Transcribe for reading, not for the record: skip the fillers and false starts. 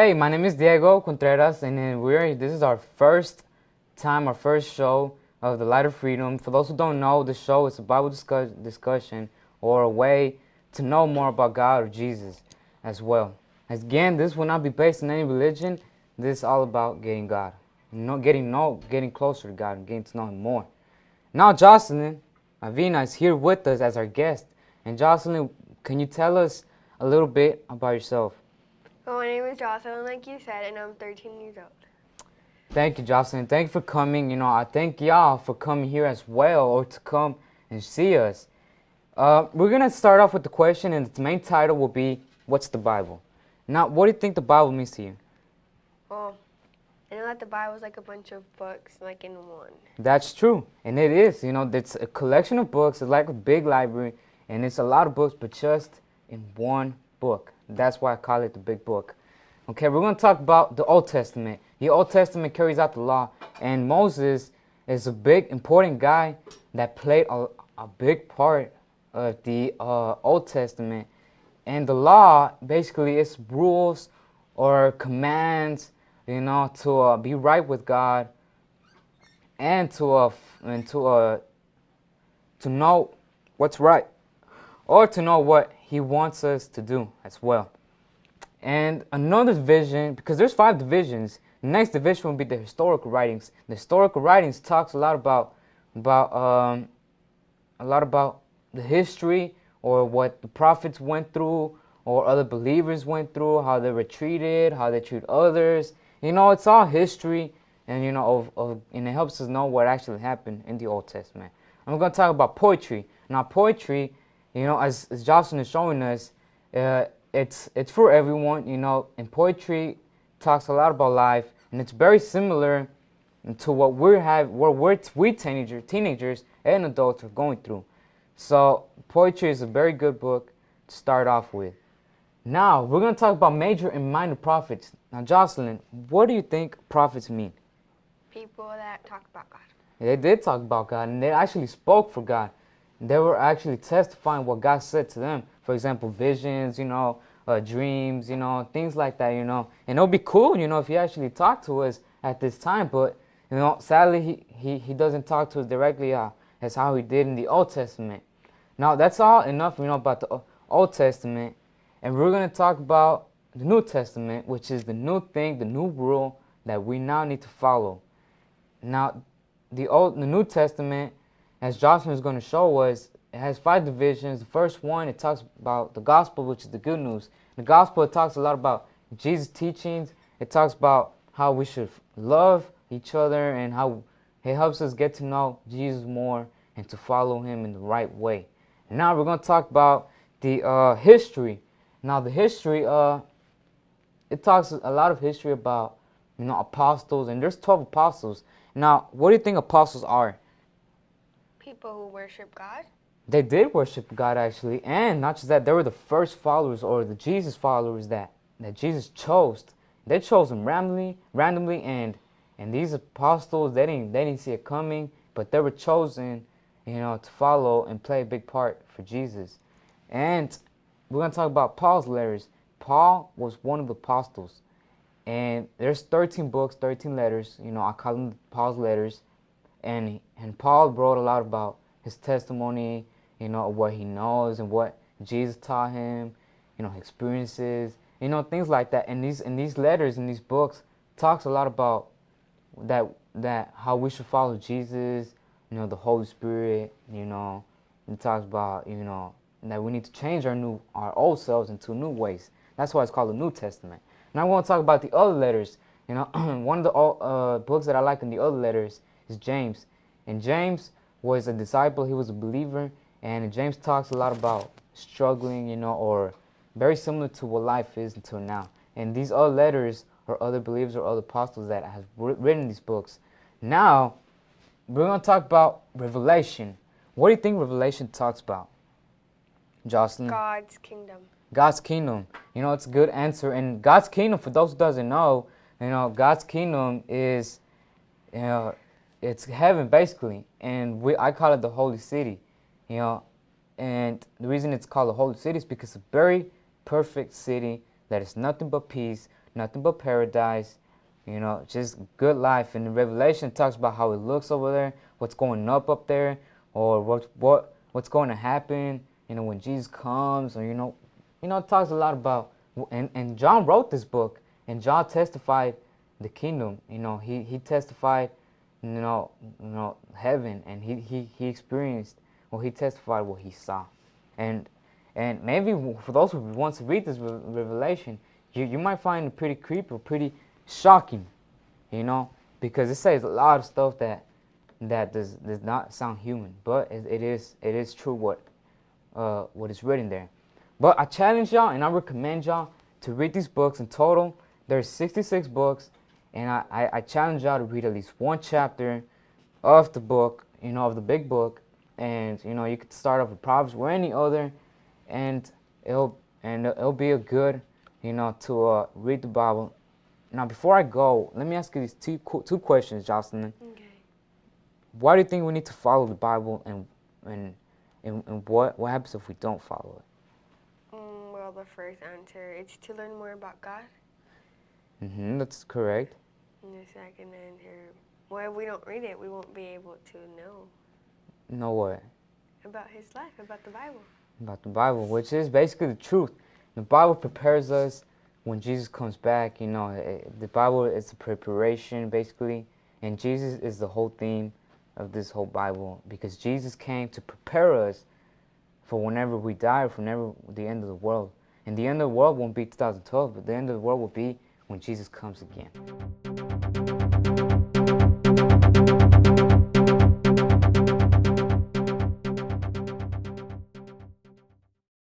Hey, my name is Diego Contreras, and then this is our first time, our first show of the Light of Freedom. For those who don't know, the show is a Bible discussion or a way to know more about God or Jesus as well. Again, this will not be based on any religion. This is all about getting God, getting closer to God, and getting to know Him more. Now, Joselyn Avina is here with us as our guest. And Joselyn, can you tell us a little bit about yourself? Well, my name is Joselyn, like you said, and I'm 13 years old. Thank you, Jocelyn. Thank you for coming. I thank y'all for coming here as well, or to come and see us. We're going to start off with the question, and the main title will be, what's the Bible? Now, what do you think the Bible means to you? Well, I know that the Bible is like a bunch of books, like in one. That's true, and it is. It's a collection of books. It's like a big library, and it's a lot of books, but just in one book. That's why I call it the big book. Okay, we're going to talk about the Old Testament. The Old Testament carries out the law, and Moses is a big, important guy that played a big part of the Old Testament. And the law basically is rules or commands, to be right with God and to know what's right, or to know what He wants us to do as well. And another division, because there's 5 divisions, the next division will be the historical writings. The historical writings talks a lot about the history, or what the prophets went through, or other believers went through, how they were treated, how they treat others. It's all history, and and it helps us know what actually happened in the Old Testament. I'm going to talk about poetry. Now, poetry, as Jocelyn is showing us, it's for everyone, and poetry talks a lot about life, and it's very similar to what we teenagers and adults are going through. So poetry is a very good book to start off with. Now, we're going to talk about major and minor prophets. Now, Jocelyn, what do you think prophets mean? People that talk about God. They did talk about God, and they actually spoke for God. They were actually testifying what God said to them. For example, visions, dreams, things like that, And it'll be cool, if he actually talked to us at this time. But, sadly, he doesn't talk to us directly as how he did in the Old Testament. Now, that's all enough, about the Old Testament. And we're going to talk about the New Testament, which is the new thing, the new rule that we now need to follow. Now, the New Testament, as Jocelyn is going to show us, it has 5 divisions. The first one, it talks about the gospel, which is the good news. The gospel, it talks a lot about Jesus' teachings. It talks about how we should love each other, and how it helps us get to know Jesus more and to follow Him in the right way. And now we're going to talk about the history. Now, the history, it talks a lot of history about, apostles, and there's 12 apostles. Now, what do you think apostles are? People who worship God. They did worship God, actually, and not just that, they were the first followers, or the Jesus followers that Jesus chose. They chose them randomly, and these apostles, they didn't see it coming, but they were chosen, to follow and play a big part for Jesus. And we're going to talk about Paul's letters. Paul was one of the apostles, and there's 13 books, 13 letters. I call them Paul's letters, and Paul wrote a lot about his testimony, what he knows and what Jesus taught him, experiences, things like that. And these letters, in these books, talks a lot about that how we should follow Jesus, the Holy Spirit, it talks about, that we need to change our old selves into new ways. That's why it's called the New Testament. And I want to talk about the other letters. One of the books that I like in the other letters is James. And James was a disciple. He was a believer. And James talks a lot about struggling, or very similar to what life is until now. And these other letters, or other believers, or other apostles that have written these books. Now, we're going to talk about Revelation. What do you think Revelation talks about, Jocelyn? God's kingdom. God's kingdom. It's a good answer. And God's kingdom, for those who doesn't know, God's kingdom is, it's heaven, basically. And I call it the Holy City. And the reason it's called the Holy City is because it's a very perfect city that is nothing but peace, nothing but paradise, just good life. And the Revelation talks about how it looks over there, what's going up there, or what's going to happen, when Jesus comes, or it talks a lot about, and John wrote this book, and John testified the kingdom. He testified, heaven, and he experienced, or he testified what he saw, and maybe for those who want to read this Revelation, you might find it pretty creepy or pretty shocking, because it says a lot of stuff that does not sound human, but it is true what is written there. But I challenge y'all and I recommend y'all to read these books. In total, there's 66 books, and I challenge y'all to read at least one chapter of the book, of the big book, and you could start off with Proverbs or any other, and it'll be a good, to read the Bible. Now, before I go, let me ask you these two questions, Joselyn. Okay. Why do you think we need to follow the Bible, and what happens if we don't follow it? Well, the first answer, it's to learn more about God. That's correct. And the second answer, well, if we don't read it, we won't be able to know. Know what? About His life, about the Bible. About the Bible, which is basically the truth. The Bible prepares us when Jesus comes back. The Bible is a preparation, basically, and Jesus is the whole theme of this whole Bible, because Jesus came to prepare us for whenever we die, or whenever the end of the world. And the end of the world won't be 2012, but the end of the world will be when Jesus comes again.